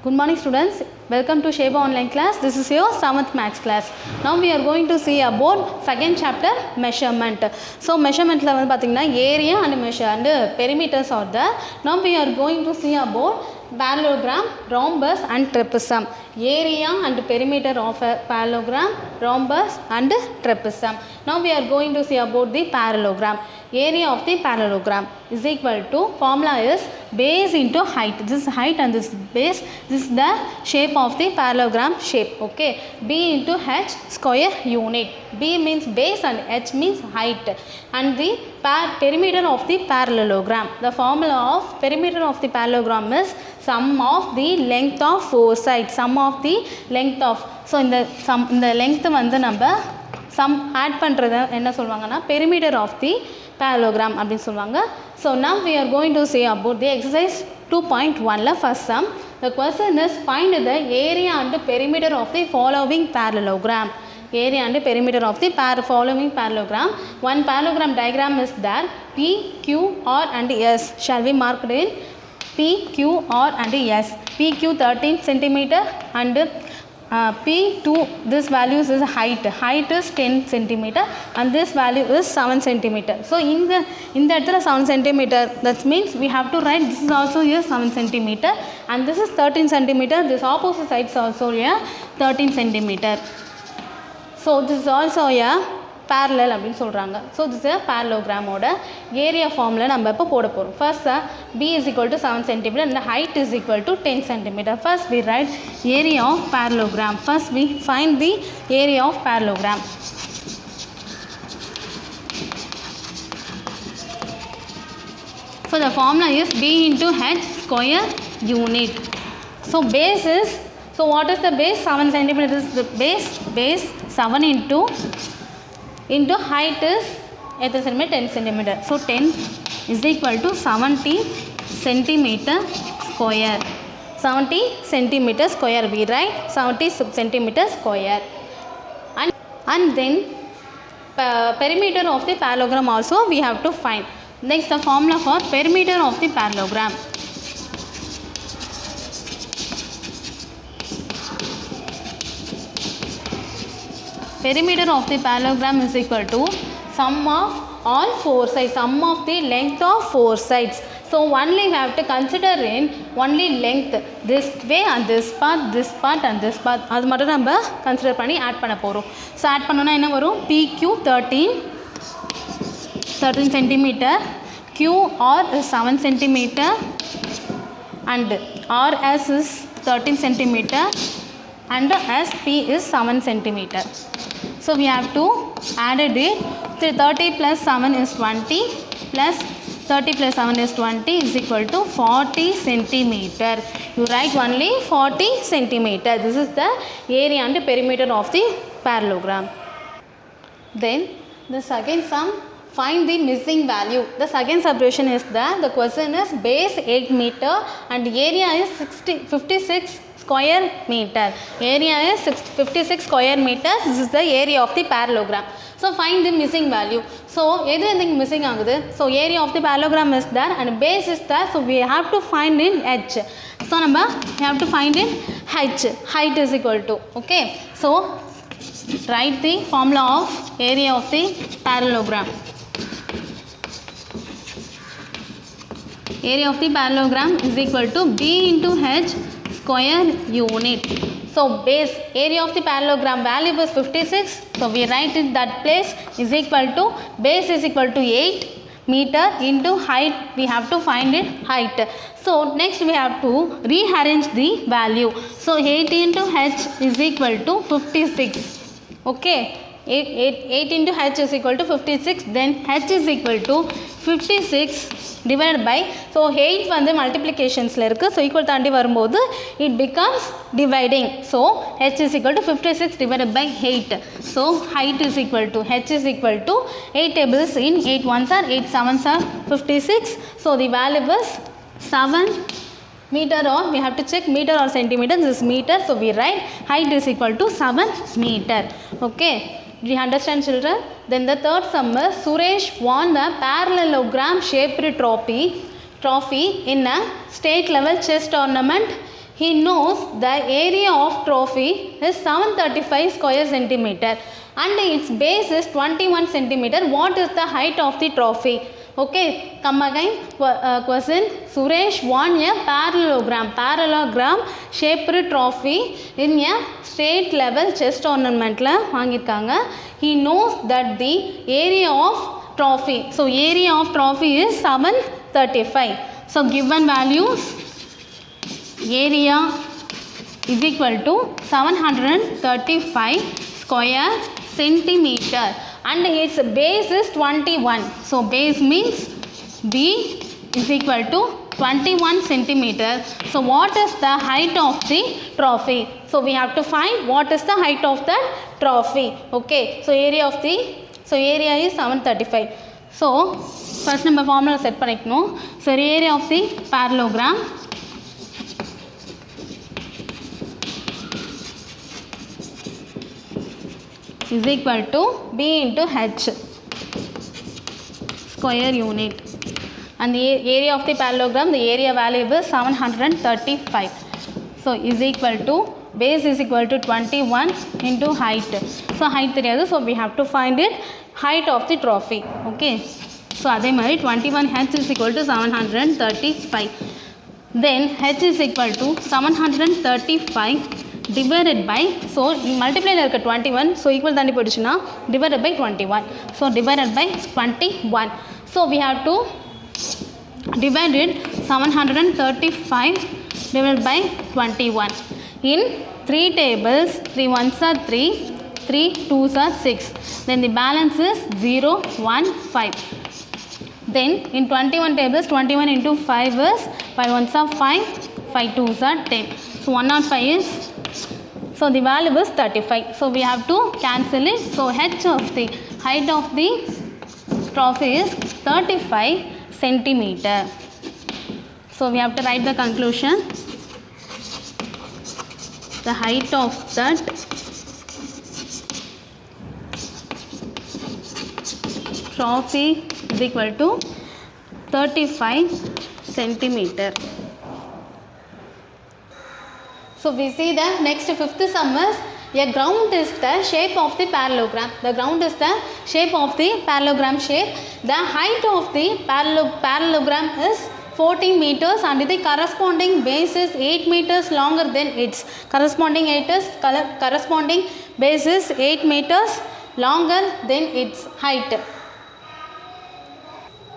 Good morning students, welcome to Sheba online class. This is your 7th maths class. Now we are going to see about second chapter measurement. So measurement la vandu pathina area and measure and perimeters are there. Now we are going to see about parallelogram, rhombus and trapezium. Area and perimeter of a parallelogram, rhombus and trapezium. Now we are going to see about the parallelogram. Area of the parallelogram is equal to, formula is base into height. This is height and this base. This is the shape of the parallelogram shape. Okay, b into h square unit. B means base and h means height. And the perimeter of the parallelogram. The formula of perimeter of the parallelogram is sum of the length of four sides. Sum of the length of, so in the length வந்து நம்ம sum add பண்றது என்ன சொல்வாங்கன்னா perimeter of the parallelogram அப்படினு சொல்வாங்க. So now we are going to say about the exercise 2.1 la first sum. The question is find the area and perimeter of the following parallelogram. Area and perimeter of the following parallelogram. One parallelogram diagram is there. P, Q, R and S. Shall we mark it in? P, Q, R and S. PQ 13 centimeter and P2, this value is height. Height is 10 centimeter and this value is 7 centimeter. So in the 7 centimeter, that means we have to write this is also here 7 centimeter and this is 13 centimeter. This opposite side is also here 13 centimeter. So this is also here parallel அப்படினு சொல்றாங்க. So this is a parallelogram ஓட area formula நம்ம இப்ப போட போறோம். First b is equal to 7 cm and the height is equal to 10 cm. First we write area of parallelogram. First we find the area of parallelogram. So the formula is b into h square unit. So base is, so what is the base? 7 cm. This is the base 7 into height is 10 centimeter. So 10 is equal to 70 centimeter square. 70 centimeter square we write 70 centimeter square. And then perimeter of the parallelogram also we have to find. Next the formula for perimeter of the parallelogram. Perimeter of the parallelogram is equal to sum of all four sides, sum of the length of four sides. So only we have to consider in only length, this way and this part and this part. அது மட்டும் நம்ம consider பண்ணி add பண்ண போறோம். So add பண்ணோம்னா என்ன வரும்? PQ 13 centimeter, QR is 7 centimeter and RS is 13 centimeter and SP is 7 centimeter. So we have to add it. 30 plus 7 is 20 plus 30 plus 7 is 20 is equal to 40 centimeter. You write only 40 centimeter. This is the area and perimeter of the parallelogram. Then the second sum, find the missing value. The second subdivision is that the question is base 8 meter and area is 56 square meter. Area is 56 square meter. This is the area of the parallelogram. So find the missing value. So anything missing agudhu. So area of the parallelogram is there and base is there. So we have to find in h. So we have to find in h. Height is equal to. Okay. So write the formula of area of the parallelogram. Area of the parallelogram is equal to b into h square unit. So base area of the parallelogram value is 56. So we write it that place is equal to base is equal to 8 meter into height. We have to find it height. So next we have to rearrange the value. So 8 into h is equal to 56. Okay. 8 into h is equal to 56. Then h is equal to 56 divided by, so 8 வந்து multiplications இருக்கு. So equal தாண்டி வரும்போது it becomes dividing. So h is equal to 56 divided by 8. So height is equal to, h is equal to 8 tables in 8 ones are 8 sevens are 56. So the value is 7 meter, or we have to check meter or centimeter. This is meter. So we write height is equal to 7 meter. Okay. Do you understand, children? Then the third sum is Suresh won the parallelogram shaped trophy in a state level chess tournament. He knows the area of trophy is 735 square centimeter and its base is 21 centimeter. What is the height of the trophy? Okay, come again. Question. Suresh won a parallelogram shaped trophy in a state level chess tournament la vaangirukanga. He knows that the area of trophy, so area of trophy is 735. So given values, area is equal to 735 square centimeter and its base is 21. So base means B is equal to 21 centimeter. So what is the height of the trophy? So we have to find what is the height of that trophy. Okay, so area is 735. So first number formula set பண்ணிக்கணும். So area of the parallelogram is equal to B into H square unit, and the area of the parallelogram, the area value is 735. So is equal to base is equal to 21 into height. So height தெரியாது, so we have to find it height of the trophy. Okay, so அதே மாதிரி 21 H is equal to 735. Then H is equal to 735 divided by, so multiply la irukka 21, so equal தாண்டி போயிடுச்சுனா divided by 21, so divided by 21. So we have to divide it 735 divided by 21 in 3 tables. 3 ones are 3, 3 2s are 6, then the balance is 0 1 5. Then in 21 tables, 21 into 5 is 5 ones are 5, 5 2s are 10, so 105 is, so the value is 35. So we have to cancel it. So H of the height of the trophy is 35 centimeter. So we have to write the conclusion. The height of that trophy is equal to 35 centimeter. So we see the next fifth sum is, a ground is the shape of the parallelogram. The ground is the shape of the parallelogram shape. The height of the parallelogram is 14 meters and the corresponding base is 8 meters longer than its corresponding base is 8 meters longer than its height.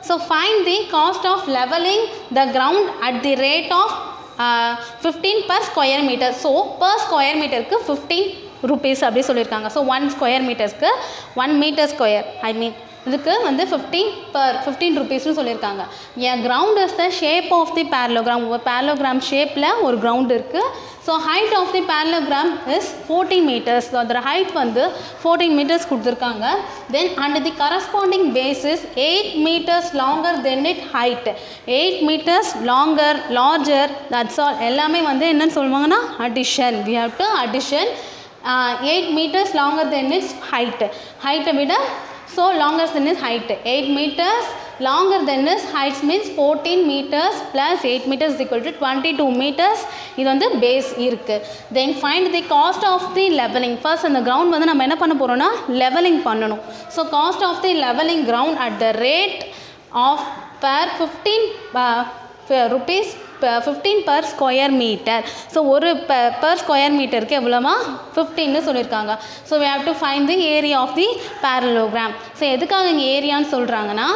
So find the cost of leveling the ground at the rate of 15 per square meter. So per square meter க்கு 15 rupees அப்படி சொல்லியிருக்காங்க. So 1 square meters-க்கு 1 meter square, I mean இதுக்கு வந்து 15 rupeesனு சொல்லியிருக்காங்க. A ground is the shape of the parallelogram. ஒரு parallelogram shapeல ஒரு ground இருக்கு. So height of the parallelogram is 14 meters. So அதோட height வந்து 14 meters கொடுத்துருக்காங்க. Then and the corresponding base is 8 meters longer than its height. 8 meters longer, larger, that's all. எல்லாமே வந்து என்னன்னு சொல்லுவாங்கன்னா addition. We have to addition 8 meters longer than its height. Height விட so longer than its height. 8 meters longer than its height means 14 meters plus 8 meters is equal to 22 meters. இது வந்து base இருக்கு. Then find the cost of the leveling. First அந்த ground வந்து நம்ம என்ன பண்ண போறோம்னா leveling பண்ணணும். So cost of the leveling ground at the rate of per 15 rupees 15 per square meter. So ஒரு per square meterக்கு எவ்வளோமா 15ன்னு சொல்லியிருக்காங்க. So we have to find the area of the parallelogram. So எதுக்காக இங்கே ஏரியான்னு சொல்கிறாங்கன்னா,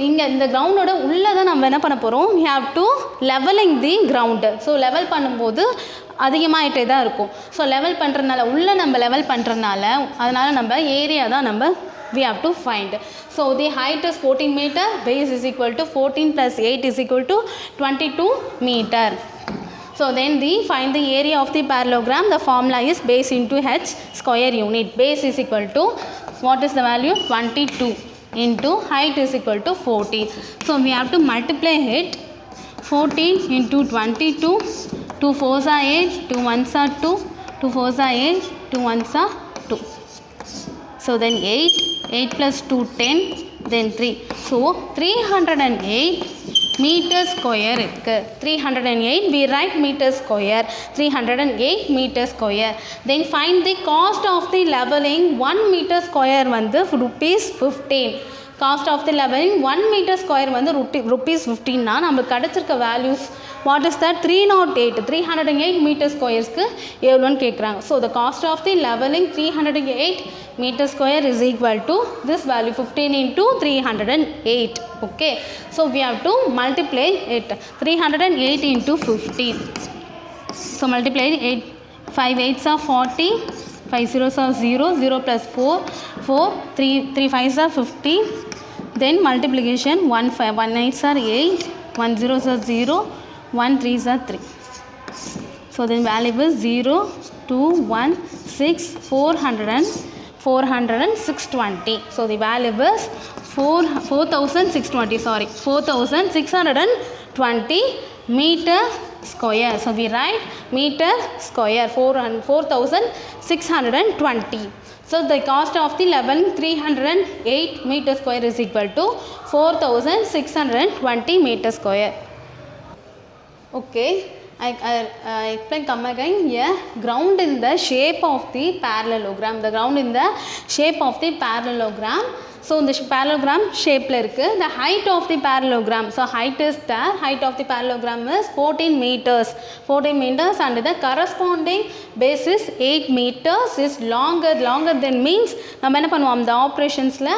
இங்கே இந்த கிரவுண்டோட உள்ளே தான் நம்ம என்ன பண்ண போகிறோம், we have to leveling the ground. So level பண்ணும்போது அதிகமாகிட்டே தான் இருக்கும். ஸோ லெவல் பண்ணுறதுனால உள்ளே நம்ம லெவல் பண்ணுறதுனால அதனால் நம்ம ஏரியா தான் நம்ம we have to find. So the height is 14 meter, base is equal to 14 plus 8 is equal to 22 meter. So then find the area of the parallelogram. The formula is base into H square unit. Base is equal to, what is the value, 22 into height is equal to 14. So we have to multiply it. 14 into 22, 2 4s are 8, 2 1s are 2, 2 4s are 8, 2 1s are 2. So then 8 plus 2 10, then 3. So 308 meter square இருக்குது 308 we write meter square 308 meter square. Then find the cost of the leveling 1 meter square வந்து rupees 15. Cost of the leveling 1 meter square வந்து rupees 15 னா நமக்கு கிடைச்சிருக்க values what is that 308 meter squaresக்கு எவ்வளோன்னு கேட்குறாங்க. So the cost of the leveling 308 meter square is equal to this value 15 into 308. Okay, so we have to multiply it 308 into 15. So multiply 8 5 8s are 40 5 zeros are 0 0 plus 4 3 5s are 50. Then multiplication 1 8s are 8 1 zeros are 0 1 3s are 3. So then value is 0 2 1 6 400 and 620. So the value is 4620 sorry 4620 meter square. So we write meter square 4620. So the cost of the level 308 meter square is equal to 4620 meter square. Okay, I explain come again. Yeah, ground in the shape of the parallelogram. The ground in the shape of the parallelogram. So இந்த parallelogram shapeல இருக்கு. The height of the parallelogram. So height is there. Height of the parallelogram is 14 meters. 14 meters and the corresponding base is 8 meters is longer. Longer than means நம்ம என்ன பண்ணுவோம் அந்த ஆப்ரேஷன்ஸ்ல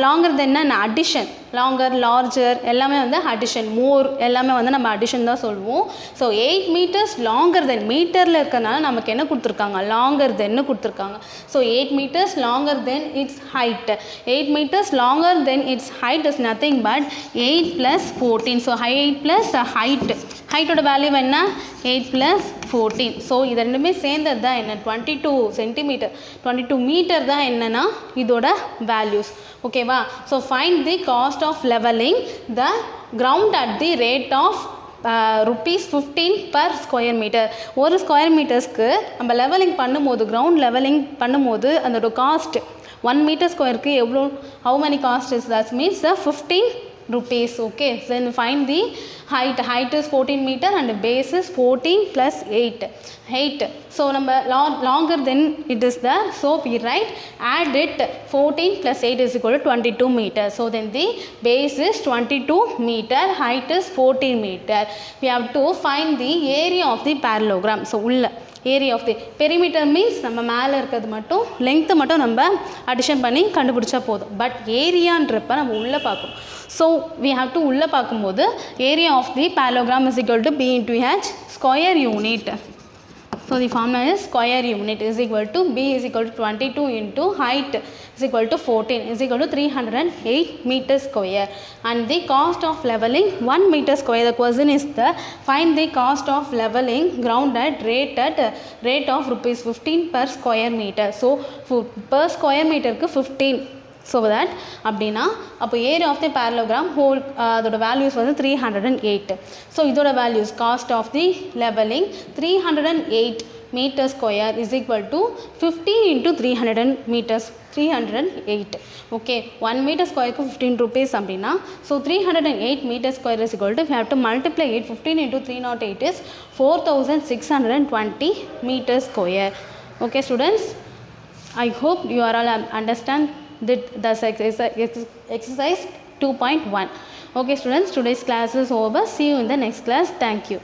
longer than an addition. Longer, larger எல்லாமே வந்து addition. More எல்லாமே வந்து நம்ம addition தான் சொல்லுவோம். So 8 meters longer than மீட்டரில் இருக்கனால நமக்கு என்ன கொடுத்துருக்காங்க longer than கொடுத்துருக்காங்க. So 8 meters longer than its height. 8 meters longer than its height is nothing but 8 plus 14. So 8 plus height. ஹைட்டோட value என்ன 8 plus 14. ஸோ இது ரெண்டுமே சேர்ந்தது தான் என்ன 22 சென்டிமீட்டர் 22 மீட்டர் தான் என்னன்னா இதோட வேல்யூஸ். ஓகேவா? So find the cost of levelling the ground at the rate of rupees 15 per square meter. ஒரு ஸ்கொயர் மீட்டர்ஸ்க்கு நம்ம லெவலிங் பண்ணும்போது கிரவுண்ட் லெவலிங் பண்ணும்போது அதோட காஸ்ட் 1 மீட்டர் ஸ்கொயருக்கு எவ்வளோ how many cost is that means the 15 rupees. Okay, then find the height. Height is 14 meter and base is 14 plus 8. So number longer than it is there. So we write add it 14 plus 8 is equal to 22 meter. So then the base is 22 meter. Height is 14 meter. We have to find the area of the parallelogram. So உள்ள area of the perimeter means நம்ம மேலே இருக்கிறது மட்டும் length மட்டும் நம்ம addition பண்ணி கண்டுபிடிச்சா போதும். பட் ஏரியான்றப்ப நம்ம உள்ளே பார்க்கணும். So we have to உள்ள பார்க்கும்போது area of the parallelogram is equal to B into H square unit. So the formula is square unit is equal to B is equal to 22 into height is equal to 14 is equal to 308 meter square. And the cost of leveling 1 meter square. The question is the find the cost of leveling ground at rate of rupees 15 per square meter. So per square meter க்கு 15. So that அப்படின்னா அப்போ area of the parallelogram whole அதோட values வந்து 308. So இதோட values cost of the levelling 308 meter square is equal to 15 into 300 meters 308. Okay, 1 meter square க்கு 15 rupees அப்படின்னா so 308 meter square is equal to we have to multiply it 15 into 308 is 4620 meter square. Okay students, I hope you are all understand the exercise 2.1. Okay students, today's class is over. See you in the next class. Thank you.